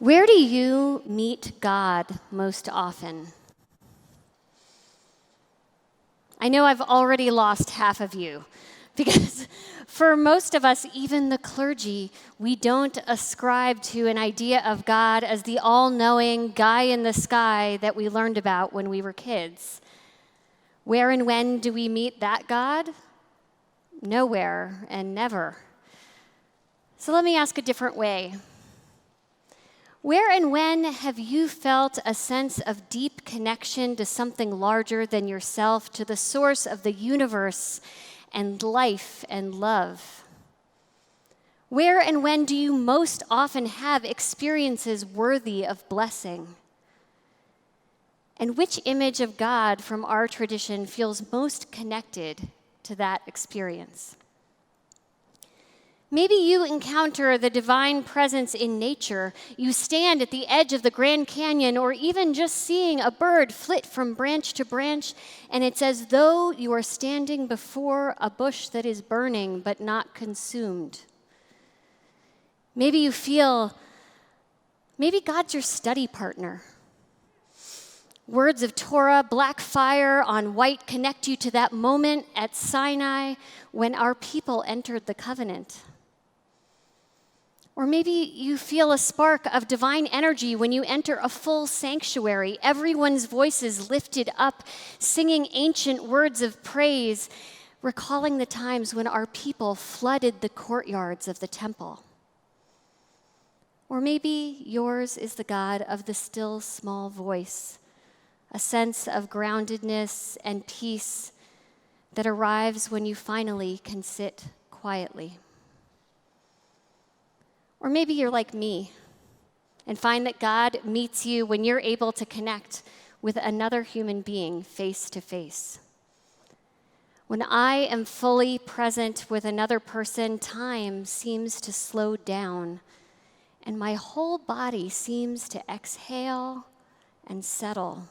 Where do you meet God most often? I know I've already lost half of you because for most of us, even the clergy, we don't ascribe to an idea of God as the all-knowing guy in the sky that we learned about when we were kids. Where and when do we meet that God? Nowhere and never. So let me ask a different way. Where and when have you felt a sense of deep connection to something larger than yourself, to the source of the universe and life and love? Where and when do you most often have experiences worthy of blessing? And which image of God from our tradition feels most connected to that experience? Maybe you encounter the divine presence in nature. You stand at the edge of the Grand Canyon, or even just seeing a bird flit from branch to branch, and it's as though you are standing before a bush that is burning but not consumed. Maybe you feel, maybe God's your study partner. Words of Torah, black fire on white, connect you to that moment at Sinai when our people entered the covenant. Or maybe you feel a spark of divine energy when you enter a full sanctuary, everyone's voices lifted up, singing ancient words of praise, recalling the times when our people flooded the courtyards of the temple. Or maybe yours is the God of the still small voice, a sense of groundedness and peace that arrives when you finally can sit quietly. Or maybe you're like me and find that God meets you when you're able to connect with another human being face to face. When I am fully present with another person, time seems to slow down, and my whole body seems to exhale and settle.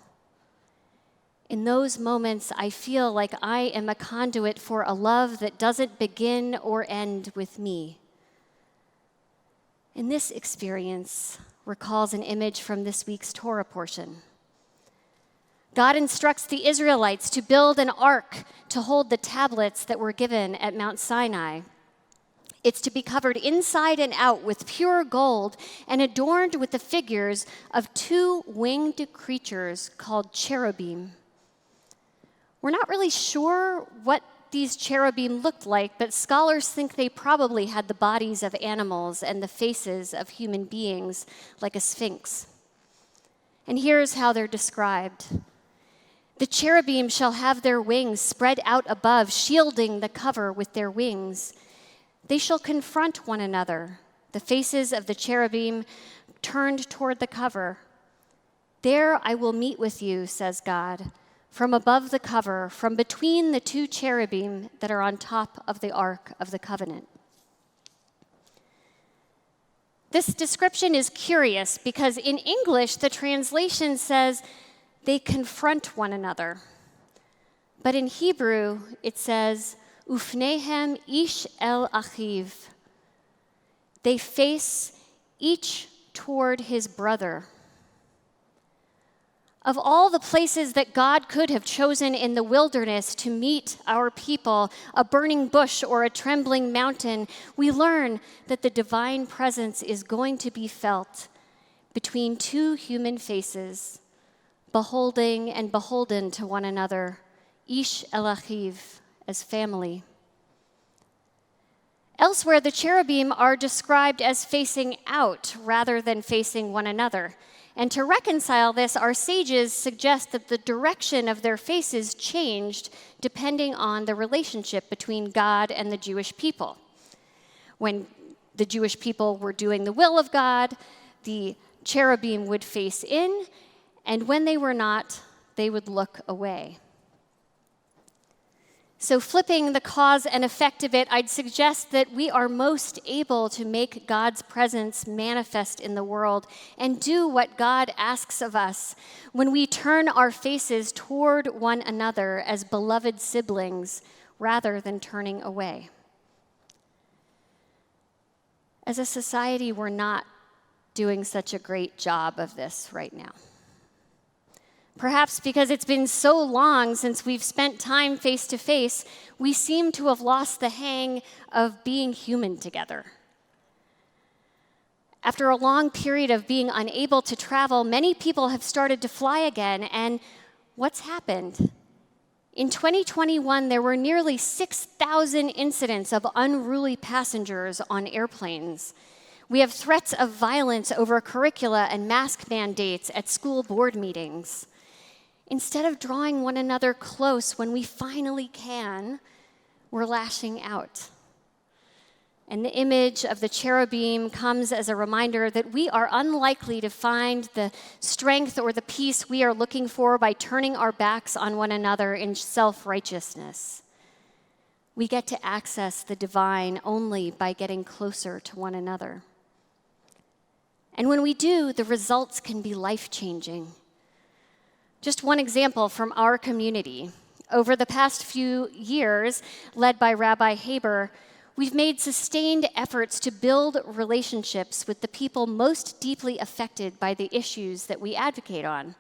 In those moments, I feel like I am a conduit for a love that doesn't begin or end with me. And this experience recalls an image from this week's Torah portion. God instructs the Israelites to build an ark to hold the tablets that were given at Mount Sinai. It's to be covered inside and out with pure gold and adorned with the figures of two winged creatures called cherubim. We're not really sure what these cherubim looked like, but scholars think they probably had the bodies of animals and the faces of human beings, like a sphinx. And here's how they're described. The cherubim shall have their wings spread out above, shielding the cover with their wings. They shall confront one another, the faces of the cherubim turned toward the cover. There I will meet with you, says God, from above the cover, from between the two cherubim that are on top of the Ark of the Covenant. This description is curious because in English, the translation says they confront one another. But in Hebrew, it says, Ufnehem ish el achiv. They face each toward his brother. Of all the places that God could have chosen in the wilderness to meet our people, a burning bush or a trembling mountain, we learn that the divine presence is going to be felt between two human faces, beholding and beholden to one another, ish el achiv, as family. Elsewhere, the cherubim are described as facing out rather than facing one another. And to reconcile this, our sages suggest that the direction of their faces changed depending on the relationship between God and the Jewish people. When the Jewish people were doing the will of God, the cherubim would face in, and when they were not, they would look away. So flipping the cause and effect of it, I'd suggest that we are most able to make God's presence manifest in the world and do what God asks of us when we turn our faces toward one another as beloved siblings rather than turning away. As a society, we're not doing such a great job of this right now. Perhaps because it's been so long since we've spent time face to face, we seem to have lost the hang of being human together. After a long period of being unable to travel, many people have started to fly again, and what's happened? In 2021, there were nearly 6,000 incidents of unruly passengers on airplanes. We have threats of violence over curricula and mask mandates at school board meetings. Instead of drawing one another close when we finally can, we're lashing out. And the image of the cherubim comes as a reminder that we are unlikely to find the strength or the peace we are looking for by turning our backs on one another in self-righteousness. We get to access the divine only by getting closer to one another. And when we do, the results can be life-changing. Just one example from our community. Over the past few years, led by Rabbi Haber, we've made sustained efforts to build relationships with the people most deeply affected by the issues that we advocate on.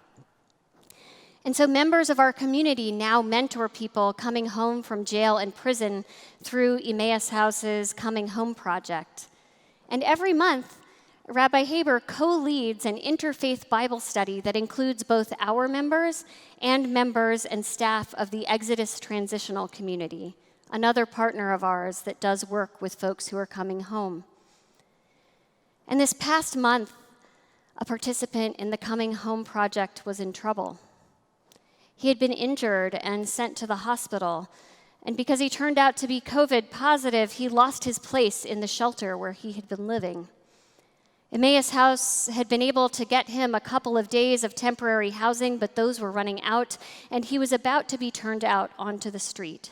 And so members of our community now mentor people coming home from jail and prison through Emmaus House's Coming Home Project. And every month, Rabbi Haber co-leads an interfaith Bible study that includes both our members and staff of the Exodus Transitional Community, another partner of ours that does work with folks who are coming home. And this past month, a participant in the Coming Home Project was in trouble. He had been injured and sent to the hospital, and because he turned out to be COVID positive, he lost his place in the shelter where he had been living. Emmaus House had been able to get him a couple of days of temporary housing, but those were running out, and he was about to be turned out onto the street.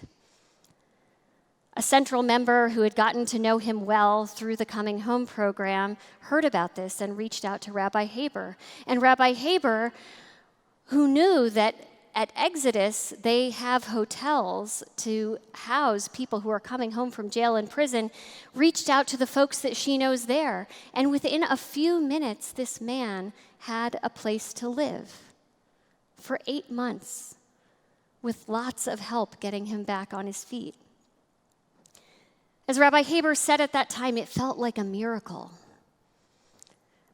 A central member who had gotten to know him well through the Coming Home program heard about this and reached out to Rabbi Haber. And Rabbi Haber, who knew that at Exodus, they have hotels to house people who are coming home from jail and prison, reached out to the folks that she knows there. And within a few minutes, this man had a place to live for 8 months, with lots of help getting him back on his feet. As Rabbi Haber said at that time, it felt like a miracle.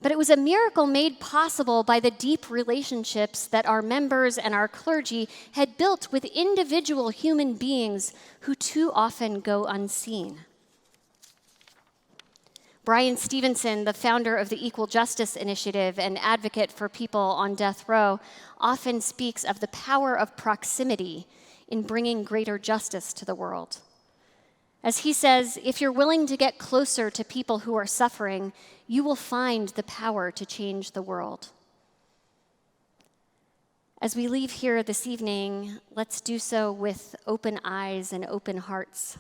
But it was a miracle made possible by the deep relationships that our members and our clergy had built with individual human beings who too often go unseen. Brian Stevenson, the founder of the Equal Justice Initiative and advocate for people on death row, often speaks of the power of proximity in bringing greater justice to the world. As he says, if you're willing to get closer to people who are suffering, you will find the power to change the world. As we leave here this evening, let's do so with open eyes and open hearts.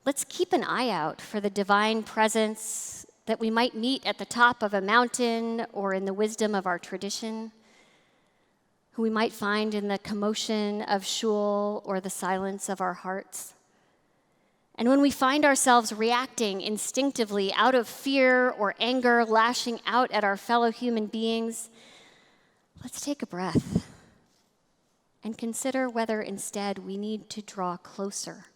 Let's keep an eye out for the divine presence that we might meet at the top of a mountain or in the wisdom of our tradition, who we might find in the commotion of shul or the silence of our hearts. And when we find ourselves reacting instinctively out of fear or anger, lashing out at our fellow human beings, let's take a breath and consider whether instead we need to draw closer,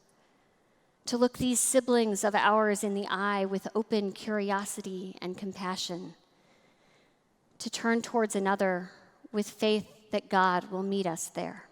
to look these siblings of ours in the eye with open curiosity and compassion, to turn towards another with faith that God will meet us there.